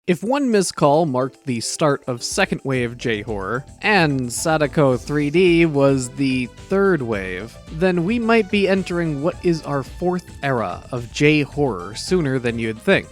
If one missed call marked the start of second wave J-horror, and Sadako 3D was the third wave, then we might be entering what is our fourth era of J-horror sooner than you'd think.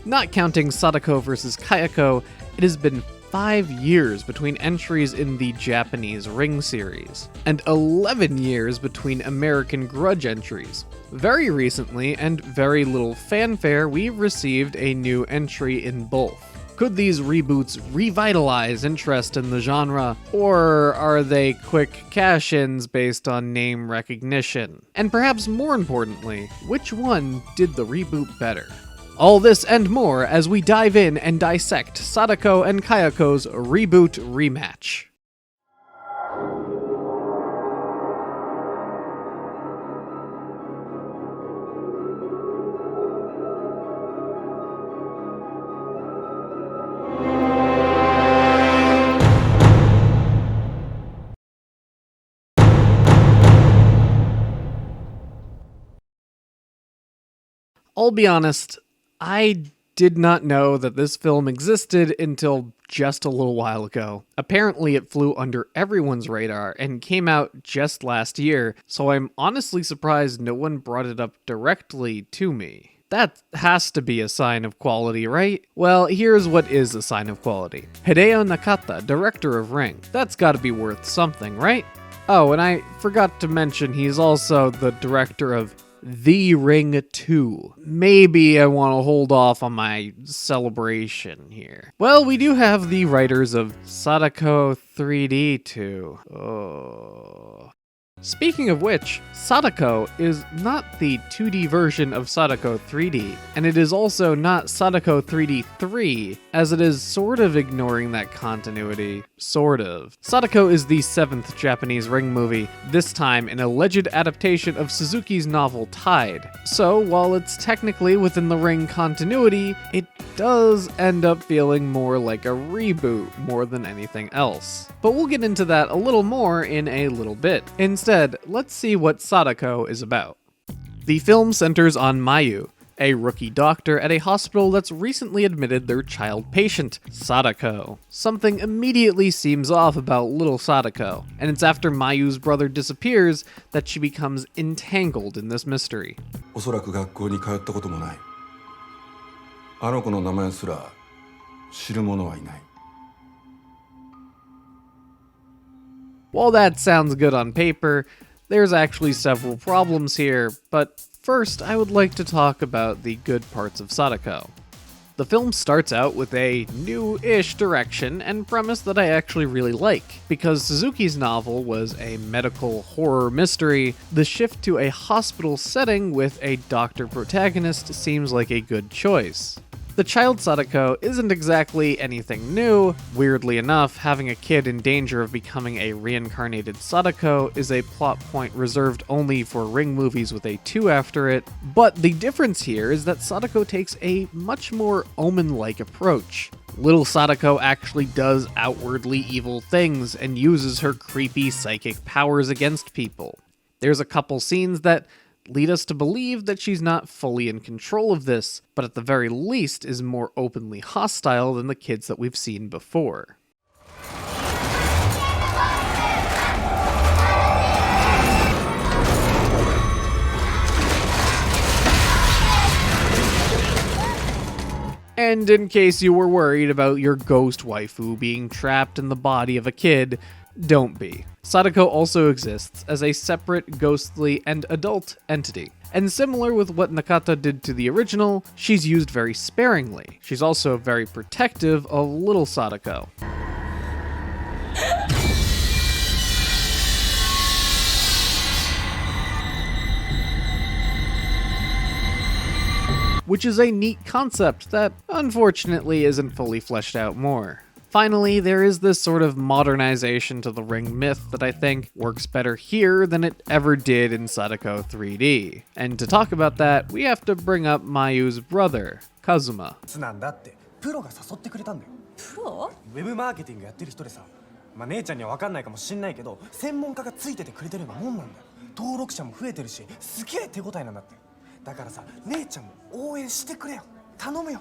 Not counting Sadako vs. Kayako, it has been 5 years between entries in the Japanese Ring series, and 11 years between American Grudge entries. Very recently, and very little fanfare, we've received a new entry in both. Could these reboots revitalize interest in the genre, or are they quick cash-ins based on name recognition? And perhaps more importantly, which one did the reboot better? All this and more as we dive in and dissect Sadako and Kayako's reboot rematch. I'll be honest, I did not know that this film existed until just a little while ago. Apparently it flew under everyone's radar and came out just last year, so I'm honestly surprised no one brought it up directly to me. That has to be a sign of quality, right? Well, here's what is a sign of quality. Hideo Nakata, director of Ring. That's gotta be worth something, right? Oh, and I forgot to mention he's also the director of The Ring 2. Maybe I want to hold off on my celebration here. Well, we do have the writers of Sadako 3D 2. Oh. Speaking of which, Sadako is not the 2D version of Sadako 3D, and it is also not Sadako 3D 3, as it is sort of ignoring that continuity. Sort of. Sadako is the 7th Japanese Ring movie, this time an alleged adaptation of Suzuki's novel Tide. So, while it's technically within the Ring continuity, it does end up feeling more like a reboot more than anything else. But we'll get into that a little more in a little bit. Instead, let's see what Sadako is about. The film centers on Mayu, a rookie doctor at a hospital that's recently admitted their child patient, Sadako. Something immediately seems off about little Sadako, and it's after Mayu's brother disappears that she becomes entangled in this mystery. おそらく学校に通ったこともない。あの子の名前すら知る者はいない。 While that sounds good on paper, there's actually several problems here, but first I would like to talk about the good parts of Sadako. The film starts out with a new-ish direction and premise that I actually really like. Because Suzuki's novel was a medical horror mystery, the shift to a hospital setting with a doctor protagonist seems like a good choice. The child Sadako isn't exactly anything new. Weirdly enough, having a kid in danger of becoming a reincarnated Sadako is a plot point reserved only for Ring movies with a 2 after it, but the difference here is that Sadako takes a much more Omen-like approach. Little Sadako actually does outwardly evil things and uses her creepy psychic powers against people. There's a couple scenes that lead us to believe that she's not fully in control of this, but at the very least is more openly hostile than the kids that we've seen before. And in case you were worried about your ghost waifu being trapped in the body of a kid, don't be. Sadako also exists as a separate, ghostly, and adult entity. And similar with what Nakata did to the original, she's used very sparingly. She's also very protective of little Sadako. Which is a neat concept that, unfortunately, isn't fully fleshed out more. Finally, there is this sort of modernization to the Ring myth that I think works better here than it ever did in Sadako 3D. And to talk about that, we have to bring up Mayu's brother, Kazuma. プロが誘ってくれたんだよ。プロ？ウェブマーケティングやってる人でさ。まあ姉ちゃんには分かんないかもしんないけど、専門家がついててくれてるようなもんなんだよ。登録者も増えてるし、すげえ手応えなんだって。だからさ、姉ちゃんも応援してくれよ。頼むよ。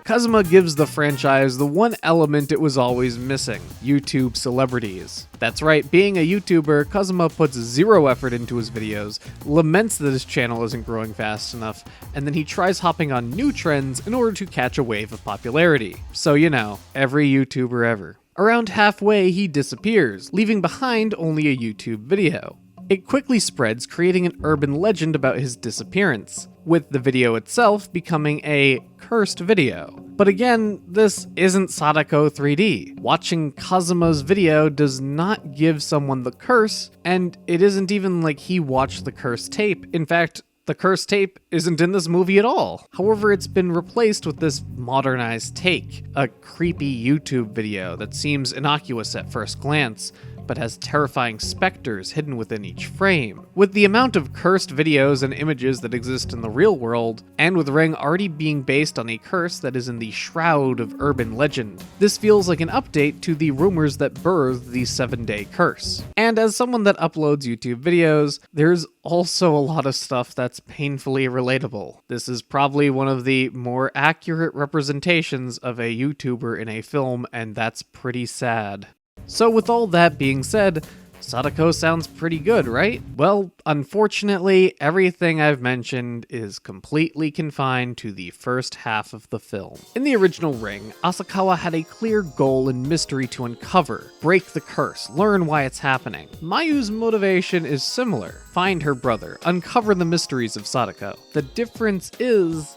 Kazuma gives the franchise the one element it was always missing: YouTube celebrities. That's right, being a YouTuber, Kazuma puts zero effort into his videos, laments that his channel isn't growing fast enough, and then he tries hopping on new trends in order to catch a wave of popularity. So you know, every YouTuber ever. Around halfway, he disappears, leaving behind only a YouTube video. It quickly spreads, creating an urban legend about his disappearance, with the video itself becoming a cursed video. But again, this isn't Sadako 3D. Watching Kazuma's video does not give someone the curse, and it isn't even like he watched the cursed tape. In fact, the cursed tape isn't in this movie at all. However, it's been replaced with this modernized take, a creepy YouTube video that seems innocuous at first glance, but has terrifying specters hidden within each frame. With the amount of cursed videos and images that exist in the real world, and with Ring already being based on a curse that is in the shroud of urban legend, this feels like an update to the rumors that birthed the 7-day curse. And as someone that uploads YouTube videos, there's also a lot of stuff that's painfully relatable. This is probably one of the more accurate representations of a YouTuber in a film, and that's pretty sad. So with all that being said, Sadako sounds pretty good, right? Well, unfortunately, everything I've mentioned is completely confined to the first half of the film. In the original Ring, Asakawa had a clear goal and mystery to uncover, break the curse, learn why it's happening. Mayu's motivation is similar: find her brother, uncover the mysteries of Sadako. The difference is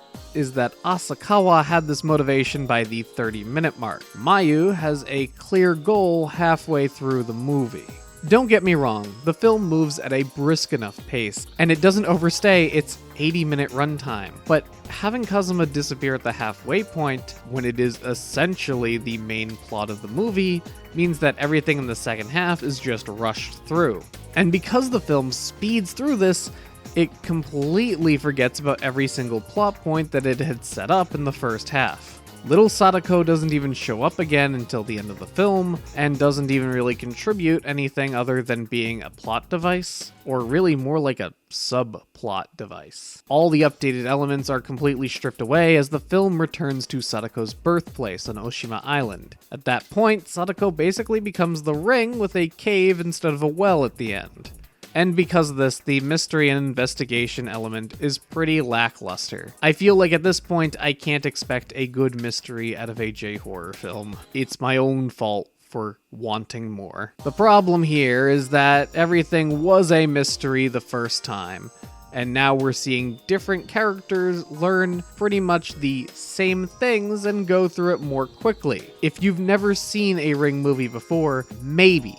that Asakawa had this motivation by the 30-minute mark. Mayu has a clear goal halfway through the movie. Don't get me wrong, the film moves at a brisk enough pace, and it doesn't overstay its 80-minute runtime, but having Kazuma disappear at the halfway point, when it is essentially the main plot of the movie, means that everything in the second half is just rushed through. And because the film speeds through this, it completely forgets about every single plot point that it had set up in the first half. Little Sadako doesn't even show up again until the end of the film, and doesn't even really contribute anything other than being a plot device, or really more like a subplot device. All the updated elements are completely stripped away as the film returns to Sadako's birthplace on Oshima Island. At that point, Sadako basically becomes the Ring with a cave instead of a well at the end. And because of this, the mystery and investigation element is pretty lackluster. I feel like at this point, I can't expect a good mystery out of a J-horror film. It's my own fault for wanting more. The problem here is that everything was a mystery the first time, and now we're seeing different characters learn pretty much the same things and go through it more quickly. If you've never seen a Ring movie before, maybe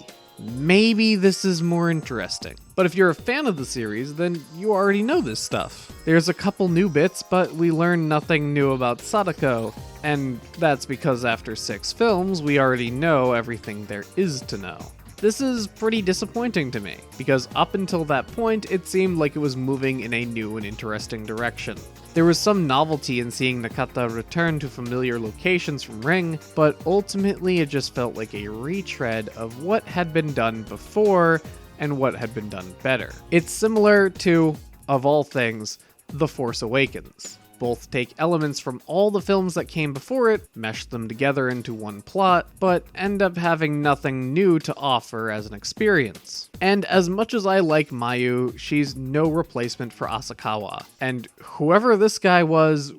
this is more interesting. But if you're a fan of the series, then you already know this stuff. There's a couple new bits, but we learn nothing new about Sadako, and that's because after 6 films, we already know everything there is to know. This is pretty disappointing to me, because up until that point, it seemed like it was moving in a new and interesting direction. There was some novelty in seeing Nakata return to familiar locations from Ring, but ultimately it just felt like a retread of what had been done before and what had been done better. It's similar to, of all things, The Force Awakens. Both take elements from all the films that came before it, mesh them together into one plot, but end up having nothing new to offer as an experience. And as much as I like Mayu, she's no replacement for Asakawa. And whoever this guy was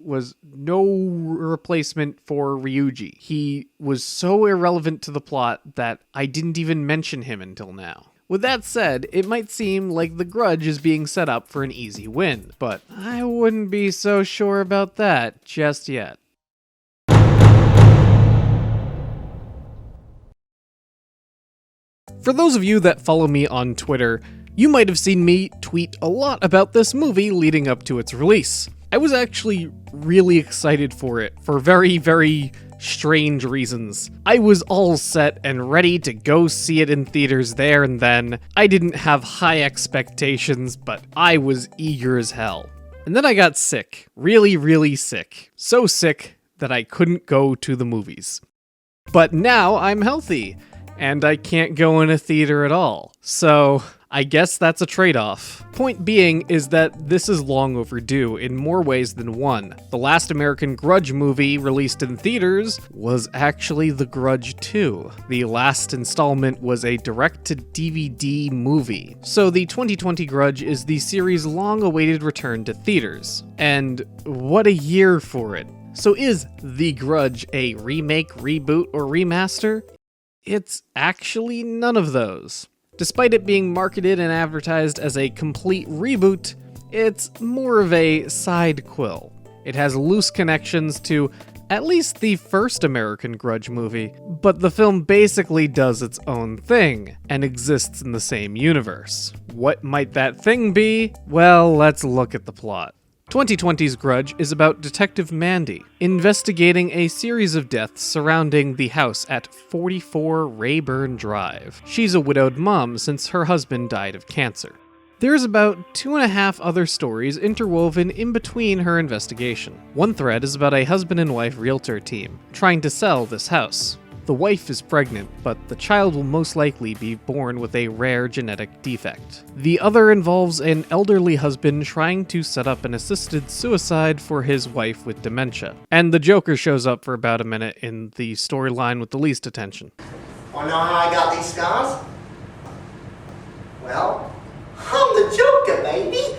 no replacement for Ryuji. He was so irrelevant to the plot that I didn't even mention him until now. With that said, it might seem like the Grudge is being set up for an easy win, but I wouldn't be so sure about that just yet. For those of you that follow me on Twitter, you might have seen me tweet a lot about this movie leading up to its release. I was actually really excited for it for very strange reasons. I was all set and ready to go see it in theaters there and then. I didn't have high expectations, but I was eager as hell. And then I got sick. Really sick. So sick that I couldn't go to the movies. But now I'm healthy, and I can't go in a theater at all. So I guess that's a trade-off. Point being is that this is long overdue in more ways than one. The last American Grudge movie released in theaters was actually The Grudge 2. The last installment was a direct-to-DVD movie. So the 2020 Grudge is the series' long-awaited return to theaters. And what a year for it. So is The Grudge a remake, reboot, or remaster? It's actually none of those. Despite it being marketed and advertised as a complete reboot, it's more of a side quill. It has loose connections to at least the first American Grudge movie, but the film basically does its own thing and exists in the same universe. What might that thing be? Well, let's look at the plot. 2020's Grudge is about Detective Mandy investigating a series of deaths surrounding the house at 44 Rayburn Drive. She's a widowed mom since her husband died of cancer. There's about 2.5 other stories interwoven in between her investigation. One thread is about a husband and wife realtor team trying to sell this house. The wife is pregnant, but the child will most likely be born with a rare genetic defect. The other involves an elderly husband trying to set up an assisted suicide for his wife with dementia. And the Joker shows up for about a minute in the storyline with the least attention. Wanna know how I got these scars? Well, I'm the Joker, baby!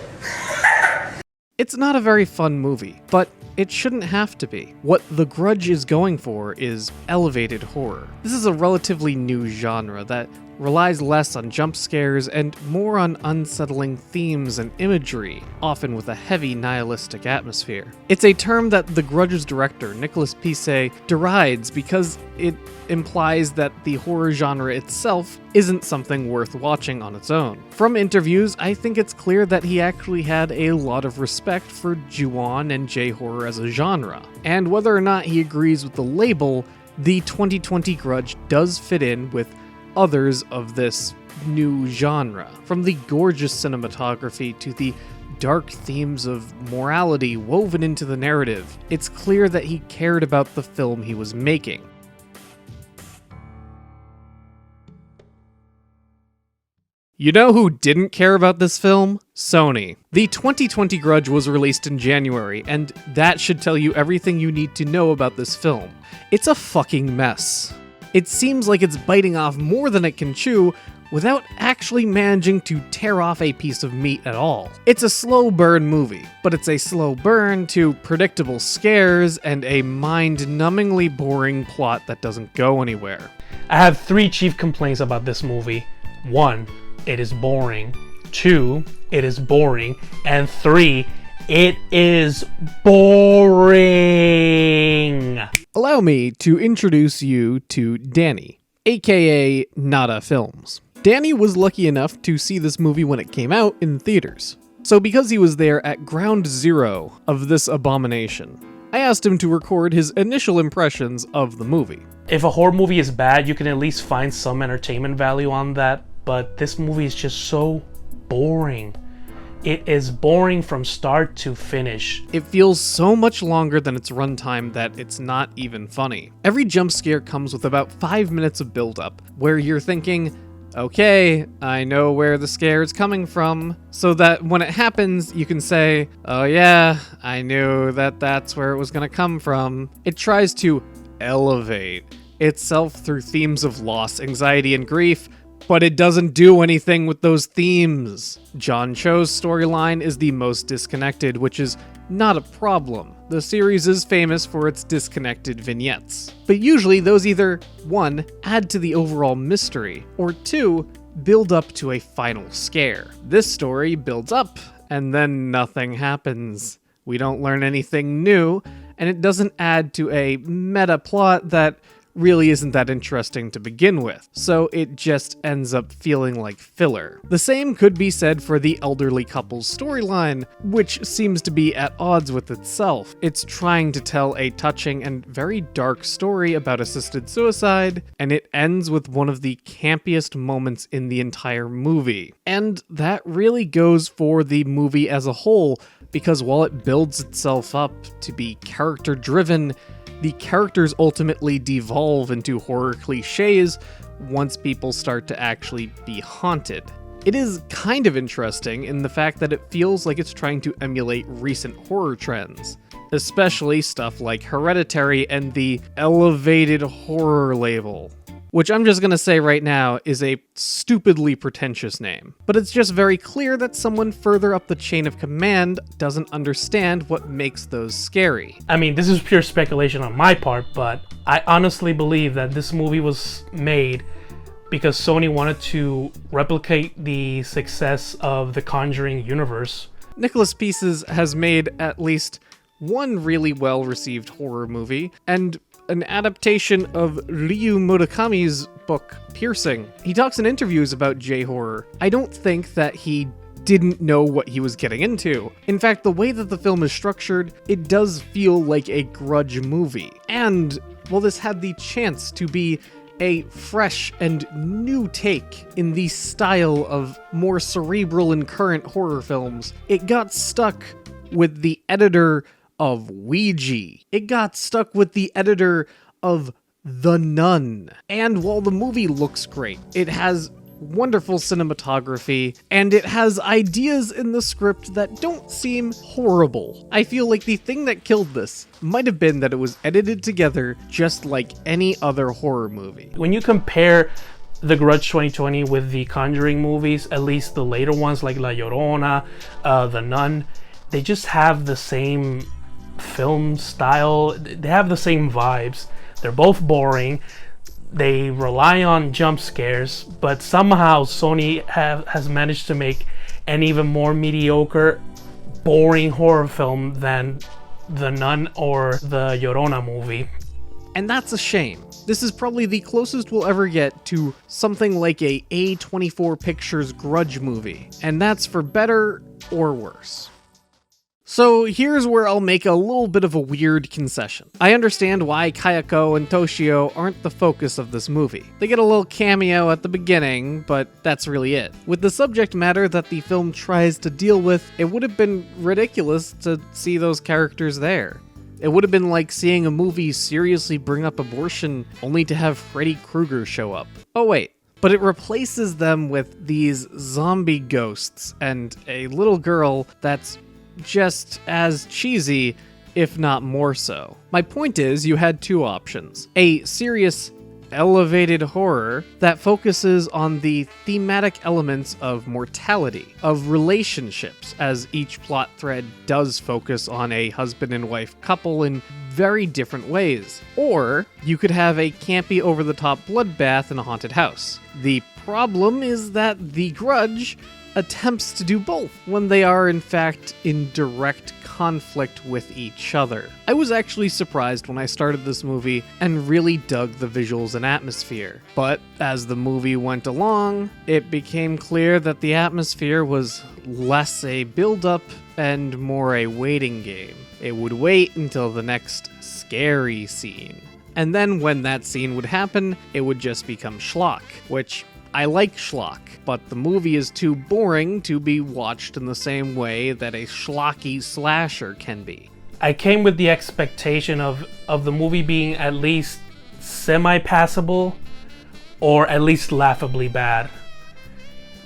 It's not a very fun movie, but it shouldn't have to be. What The Grudge is going for is elevated horror. This is a relatively new genre that relies less on jump scares and more on unsettling themes and imagery, often with a heavy nihilistic atmosphere. It's a term that The Grudge's director, Nicolas Pisse, derides because it implies that the horror genre itself isn't something worth watching on its own. From interviews, I think it's clear that he actually had a lot of respect for Ju-on and J-horror as a genre. And whether or not he agrees with the label, the 2020 Grudge does fit in with others of this new genre. From the gorgeous cinematography to the dark themes of morality woven into the narrative, it's clear that he cared about the film he was making. You know who didn't care about this film? Sony. The 2020 Grudge was released in January, and that should tell you everything you need to know about this film. It's a fucking mess. It seems like it's biting off more than it can chew without actually managing to tear off a piece of meat at all. It's a slow burn movie, but it's a slow burn to predictable scares and a mind-numbingly boring plot that doesn't go anywhere. I have 3 chief complaints about this movie. 1, it is boring. 2, it is boring. And 3, it is boring. Allow me to introduce you to Danny, aka Nada Films. Danny was lucky enough to see this movie when it came out in theaters. So because he was there at ground zero of this abomination, I asked him to record his initial impressions of the movie. If a horror movie is bad, you can at least find some entertainment value on that, but this movie is just so boring. It is boring from start to finish. It feels so much longer than its runtime that it's not even funny. Every jump scare comes with about 5 minutes of build-up, where you're thinking, okay, I know where the scare is coming from, so that when it happens, you can say, oh yeah, I knew that that's where it was gonna come from. It tries to elevate itself through themes of loss, anxiety, and grief, but it doesn't do anything with those themes. John Cho's storyline is the most disconnected, which is not a problem. The series is famous for its disconnected vignettes. But usually those either, 1, add to the overall mystery, or 2, build up to a final scare. This story builds up, and then nothing happens. We don't learn anything new, and it doesn't add to a meta plot that really isn't that interesting to begin with, so it just ends up feeling like filler. The same could be said for the elderly couple's storyline, which seems to be at odds with itself. It's trying to tell a touching and very dark story about assisted suicide, and it ends with one of the campiest moments in the entire movie. And that really goes for the movie as a whole, because while it builds itself up to be character-driven, the characters ultimately devolve into horror cliches once people start to actually be haunted. It is kind of interesting in the fact that it feels like it's trying to emulate recent horror trends, especially stuff like Hereditary and the elevated horror label, which I'm just gonna say right now is a stupidly pretentious name. But it's just very clear that someone further up the chain of command doesn't understand what makes those scary. I mean, this is pure speculation on my part, but I honestly believe that this movie was made because Sony wanted to replicate the success of the Conjuring universe. Nicholas Pieces has made at least one really well-received horror movie, and an adaptation of Ryu Murakami's book, Piercing. He talks in interviews about J-horror. I don't think that he didn't know what he was getting into. In fact, the way that the film is structured, it does feel like a Grudge movie. And while this had the chance to be a fresh and new take in the style of more cerebral and current horror films, it got stuck with the editor of Ouija. It got stuck with the editor of The Nun. And while the movie looks great, it has wonderful cinematography, and it has ideas in the script that don't seem horrible. I feel like the thing that killed this might have been that it was edited together just like any other horror movie. When you compare The Grudge 2020 with the Conjuring movies, at least the later ones like La Llorona, The Nun, they just have the same film style. They have the same vibes. They're both boring. They rely on jump scares, but somehow Sony has managed to make an even more mediocre, boring horror film than The Nun or the Llorona movie. And that's a shame. This is probably the closest we'll ever get to something like a A24 Pictures Grudge movie, and that's for better or worse. So here's where I'll make a little bit of a weird concession. I understand why Kayako and Toshio aren't the focus of this movie. They get a little cameo at the beginning, but that's really it. With the subject matter that the film tries to deal with, it would have been ridiculous to see those characters there. It would have been like seeing a movie seriously bring up abortion only to have Freddy Krueger show up. Oh wait. But it replaces them with these zombie ghosts and a little girl that's just as cheesy, if not more so. My point is, you had two options. A serious, elevated horror that focuses on the thematic elements of mortality, of relationships, as each plot thread does focus on a husband and wife couple in very different ways. Or you could have a campy, over-the-top bloodbath in a haunted house. The problem is that The Grudge attempts to do both when they are in fact in direct conflict with each other. I was actually surprised when I started this movie and really dug the visuals and atmosphere. But as the movie went along, it became clear that the atmosphere was less a build-up and more a waiting game. It would wait until the next scary scene. And then when that scene would happen, it would just become schlock, which I like schlock, but the movie is too boring to be watched in the same way that a schlocky slasher can be. I came with the expectation of the movie being at least semi-passable or at least laughably bad.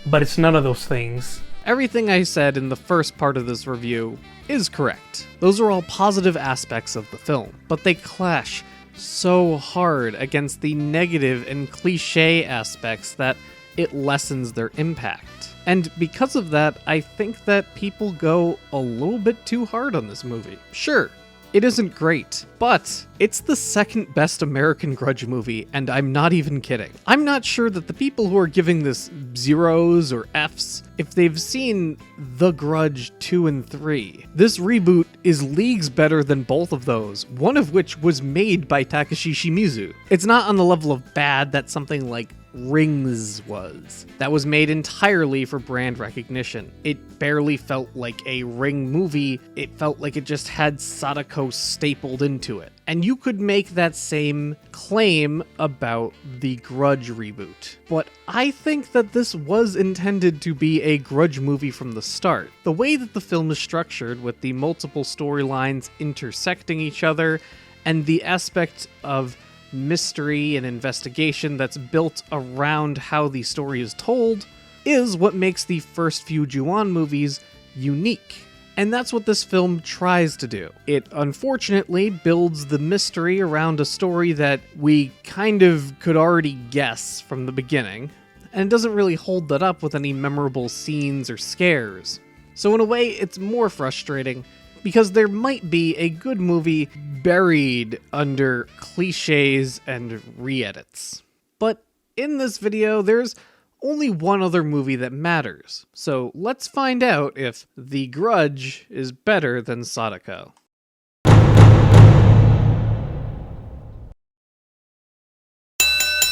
But it's none of those things. Everything I said in the first part of this review is correct. Those are all positive aspects of the film, but they clash so hard against the negative and cliche aspects that it lessens their impact. And because of that, I think that people go a little bit too hard on this movie. Sure, it isn't great, but it's the second best American Grudge movie, and I'm not even kidding. I'm not sure that the people who are giving this zeros or Fs, if they've seen The Grudge 2 and 3. This reboot is leagues better than both of those, one of which was made by Takashi Shimizu. It's not on the level of bad that something like Rings was. That was made entirely for brand recognition. It barely felt like a Ring movie. It felt like it just had Sadako stapled into it. And you could make that same claim about the Grudge reboot. But I think that this was intended to be a Grudge movie from the start. The way that the film is structured, with the multiple storylines intersecting each other, and the aspect of mystery and investigation that's built around how the story is told, is what makes the first few Ju-on movies unique. And that's what this film tries to do. It unfortunately builds the mystery around a story that we kind of could already guess from the beginning, and it doesn't really hold that up with any memorable scenes or scares. So in a way, it's more frustrating, because there might be a good movie buried under cliches and re-edits. But in this video, there's only one other movie that matters, so let's find out if The Grudge is better than Sadako.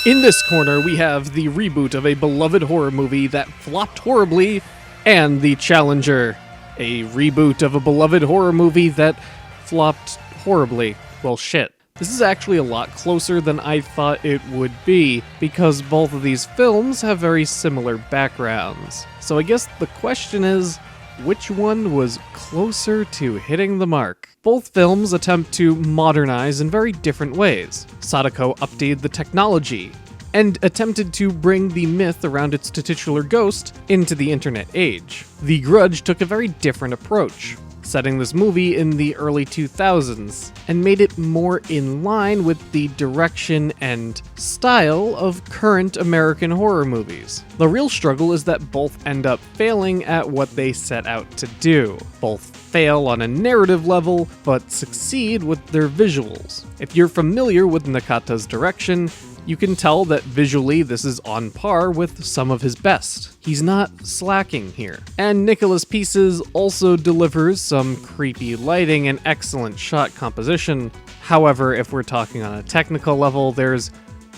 In this corner, we have the reboot of a beloved horror movie that flopped horribly, and the challenger, a reboot of a beloved horror movie that flopped horribly. Well, shit. This is actually a lot closer than I thought it would be, because both of these films have very similar backgrounds. So I guess the question is, which one was closer to hitting the mark? Both films attempt to modernize in very different ways. Sadako updated the technology, and attempted to bring the myth around its titular ghost into the internet age. The Grudge took a very different approach, setting this movie in the early 2000s, and made it more in line with the direction and style of current American horror movies. The real struggle is that both end up failing at what they set out to do. Both fail on a narrative level, but succeed with their visuals. If you're familiar with Nakata's direction, you can tell that visually this is on par with some of his best. He's not slacking here. And Nicholas Pieces also delivers some creepy lighting and excellent shot composition. However, if we're talking on a technical level, there's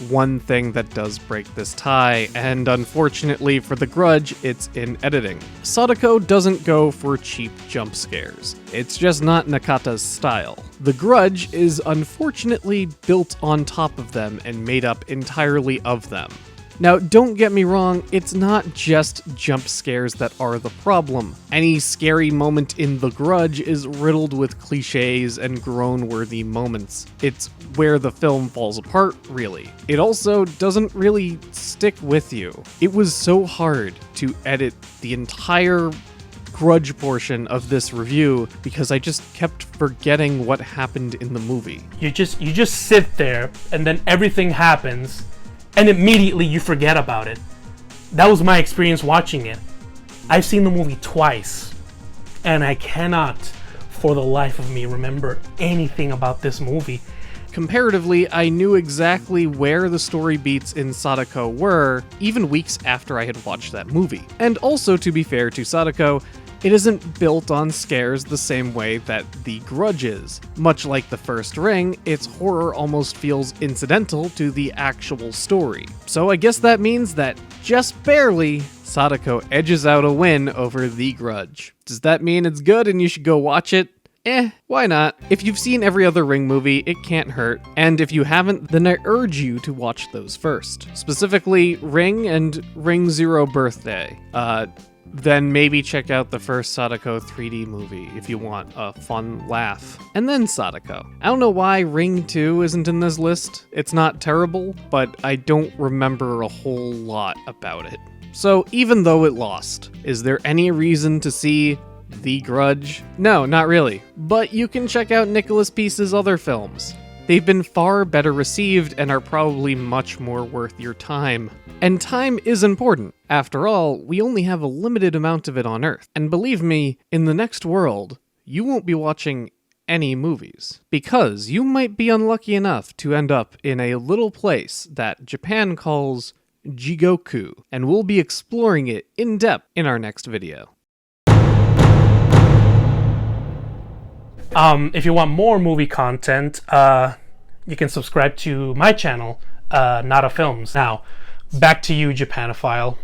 one thing that does break this tie, and unfortunately for The Grudge, it's in editing. Sadako doesn't go for cheap jump scares. It's just not Nakata's style. The Grudge is unfortunately built on top of them and made up entirely of them. Now, don't get me wrong, it's not just jump scares that are the problem. Any scary moment in The Grudge is riddled with cliches and groan-worthy moments. It's where the film falls apart, really. It also doesn't really stick with you. It was so hard to edit the entire Grudge portion of this review because I just kept forgetting what happened in the movie. You just sit there, and then everything happens, and immediately you forget about it. That was my experience watching it. I've seen the movie twice, and I cannot, for the life of me, remember anything about this movie. Comparatively, I knew exactly where the story beats in Sadako were, even weeks after I had watched that movie. And also, to be fair to Sadako, it isn't built on scares the same way that The Grudge is. Much like The First Ring, its horror almost feels incidental to the actual story. So I guess that means that, just barely, Sadako edges out a win over The Grudge. Does that mean it's good and you should go watch it? Why not? If you've seen every other Ring movie, it can't hurt, and if you haven't, then I urge you to watch those first. Specifically, Ring and Ring Zero Birthday. Then maybe check out the first Sadako 3D movie if you want a fun laugh. And then Sadako. I don't know why Ring 2 isn't in this list. It's not terrible, but I don't remember a whole lot about it. So even though it lost, is there any reason to see The Grudge? No, not really. But you can check out Nicholas Pieces' other films. They've been far better received and are probably much more worth your time. And time is important. After all, we only have a limited amount of it on Earth. And believe me, in the next world, you won't be watching any movies. Because you might be unlucky enough to end up in a little place that Japan calls Jigoku, and we'll be exploring it in depth in our next video. If you want more movie content, you can subscribe to my channel, Nada Films. Now, back to you, Japanophile.